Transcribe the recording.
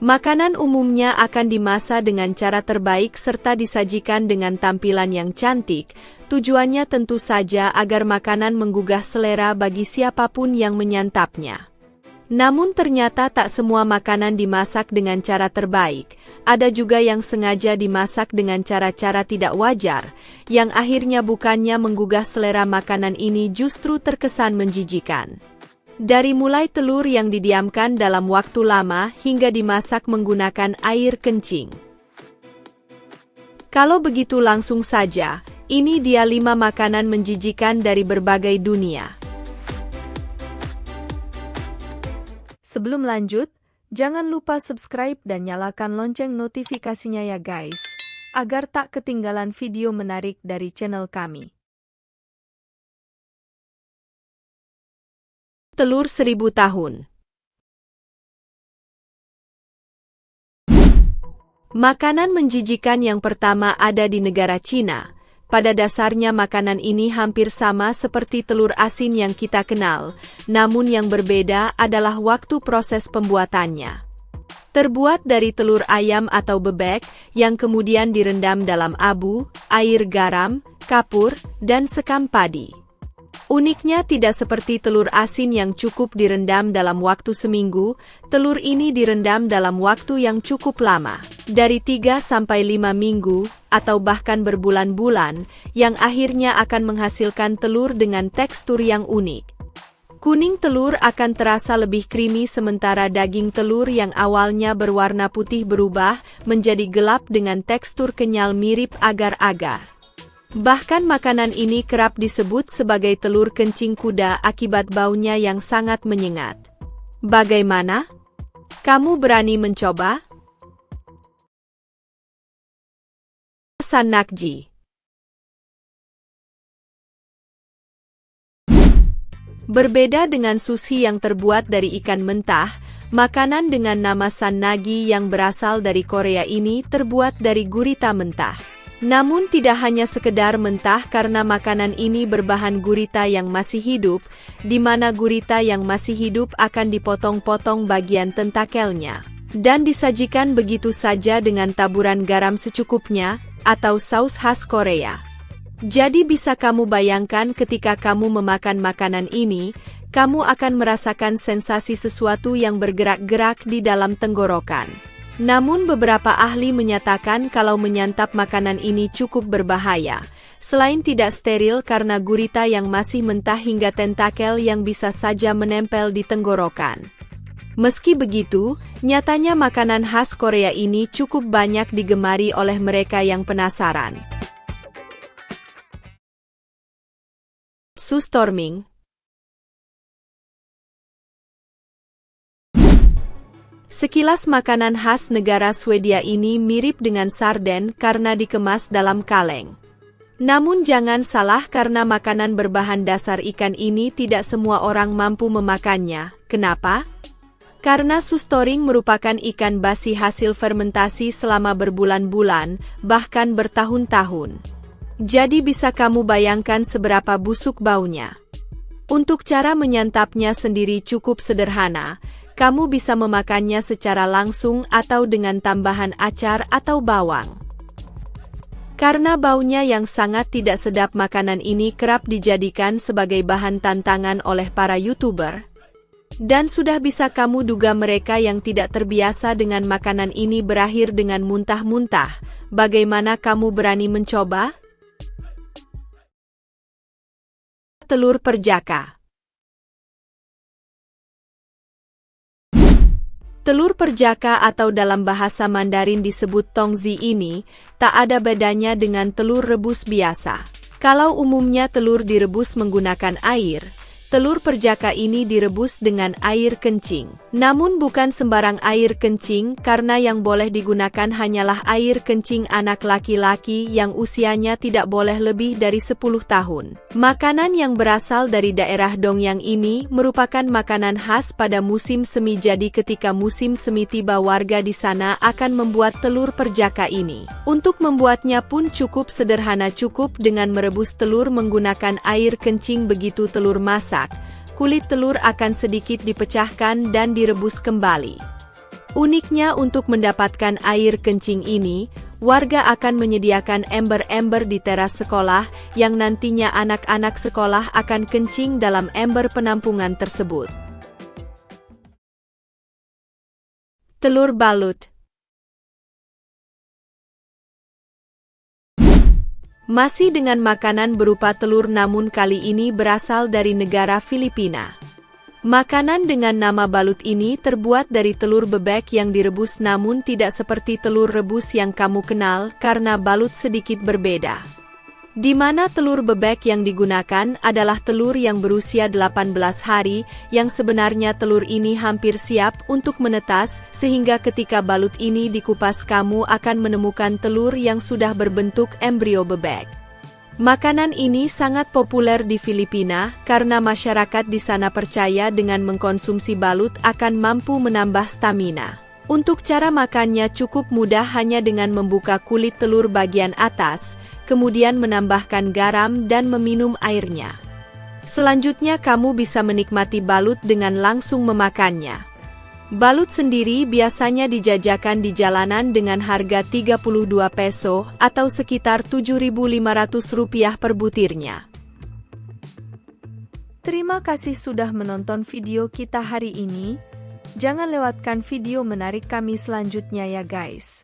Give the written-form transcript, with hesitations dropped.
Makanan umumnya akan dimasak dengan cara terbaik serta disajikan dengan tampilan yang cantik. Tujuannya tentu saja agar makanan menggugah selera bagi siapapun yang menyantapnya. Namun ternyata tak semua makanan dimasak dengan cara terbaik. Ada juga yang sengaja dimasak dengan cara-cara tidak wajar, yang akhirnya bukannya menggugah selera makanan ini justru terkesan menjijikan. Dari mulai telur yang didiamkan dalam waktu lama hingga dimasak menggunakan air kencing. Kalau begitu langsung saja, ini dia 5 makanan menjijikan dari berbagai dunia. Sebelum lanjut, jangan lupa subscribe dan nyalakan lonceng notifikasinya ya guys, agar tak ketinggalan video menarik dari channel kami. Telur 1000 tahun. Makanan menjijikan yang pertama ada di negara Cina. Pada dasarnya makanan ini hampir sama seperti telur asin yang kita kenal, namun yang berbeda adalah waktu proses pembuatannya. Terbuat dari telur ayam atau bebek yang kemudian direndam dalam abu, air garam, kapur, dan sekam padi. Uniknya tidak seperti telur asin yang cukup direndam dalam waktu seminggu, telur ini direndam dalam waktu yang cukup lama, dari 3-5 minggu, atau bahkan berbulan-bulan, yang akhirnya akan menghasilkan telur dengan tekstur yang unik. Kuning telur akan terasa lebih creamy sementara daging telur yang awalnya berwarna putih berubah menjadi gelap dengan tekstur kenyal mirip agar-agar. Bahkan makanan ini kerap disebut sebagai telur kencing kuda akibat baunya yang sangat menyengat. Bagaimana? Kamu berani mencoba? Sannakji. Berbeda dengan sushi yang terbuat dari ikan mentah, makanan dengan nama sannagi yang berasal dari Korea ini terbuat dari gurita mentah. Namun tidak hanya sekedar mentah karena makanan ini berbahan gurita yang masih hidup, di mana gurita yang masih hidup akan dipotong-potong bagian tentakelnya, dan disajikan begitu saja dengan taburan garam secukupnya, atau saus khas Korea. Jadi bisa kamu bayangkan ketika kamu memakan makanan ini, kamu akan merasakan sensasi sesuatu yang bergerak-gerak di dalam tenggorokan. Namun beberapa ahli menyatakan kalau menyantap makanan ini cukup berbahaya, selain tidak steril karena gurita yang masih mentah hingga tentakel yang bisa saja menempel di tenggorokan. Meski begitu, nyatanya makanan khas Korea ini cukup banyak digemari oleh mereka yang penasaran. Surströmming. Sekilas makanan khas negara Swedia ini mirip dengan sarden karena dikemas dalam kaleng. Namun jangan salah karena makanan berbahan dasar ikan ini tidak semua orang mampu memakannya. Kenapa? Karena surströmming merupakan ikan basi hasil fermentasi selama berbulan-bulan, bahkan bertahun-tahun. Jadi bisa kamu bayangkan seberapa busuk baunya. Untuk cara menyantapnya sendiri cukup sederhana. Kamu bisa memakannya secara langsung atau dengan tambahan acar atau bawang. Karena baunya yang sangat tidak sedap, makanan ini kerap dijadikan sebagai bahan tantangan oleh para YouTuber. Dan sudah bisa kamu duga mereka yang tidak terbiasa dengan makanan ini berakhir dengan muntah-muntah. Bagaimana kamu berani mencoba? Telur perjaka. Telur perjaka atau dalam bahasa Mandarin disebut tongzi ini, tak ada bedanya dengan telur rebus biasa. Kalau umumnya telur direbus menggunakan air, telur perjaka ini direbus dengan air kencing. Namun bukan sembarang air kencing karena yang boleh digunakan hanyalah air kencing anak laki-laki yang usianya tidak boleh lebih dari 10 tahun. Makanan yang berasal dari daerah Dongyang ini merupakan makanan khas pada musim semi, jadi ketika musim semi tiba warga di sana akan membuat telur perjaka ini. Untuk membuatnya pun cukup sederhana, cukup dengan merebus telur menggunakan air kencing. Begitu telur masak, kulit telur akan sedikit dipecahkan dan direbus kembali. Uniknya untuk mendapatkan air kencing ini, warga akan menyediakan ember-ember di teras sekolah yang nantinya anak-anak sekolah akan kencing dalam ember penampungan tersebut. Telur balut. Masih dengan makanan berupa telur namun kali ini berasal dari negara Filipina. Makanan dengan nama balut ini terbuat dari telur bebek yang direbus namun tidak seperti telur rebus yang kamu kenal karena balut sedikit berbeda. Di mana telur bebek yang digunakan adalah telur yang berusia 18 hari, yang sebenarnya telur ini hampir siap untuk menetas, sehingga ketika balut ini dikupas kamu akan menemukan telur yang sudah berbentuk embrio bebek. Makanan ini sangat populer di Filipina karena masyarakat di sana percaya dengan mengkonsumsi balut akan mampu menambah stamina. Untuk cara makannya cukup mudah, hanya dengan membuka kulit telur bagian atas, kemudian menambahkan garam dan meminum airnya. Selanjutnya kamu bisa menikmati balut dengan langsung memakannya. Balut sendiri biasanya dijajakan di jalanan dengan harga 32 peso atau sekitar Rp7.500 per butirnya. Terima kasih sudah menonton video kita hari ini. Jangan lewatkan video menarik kami selanjutnya ya guys.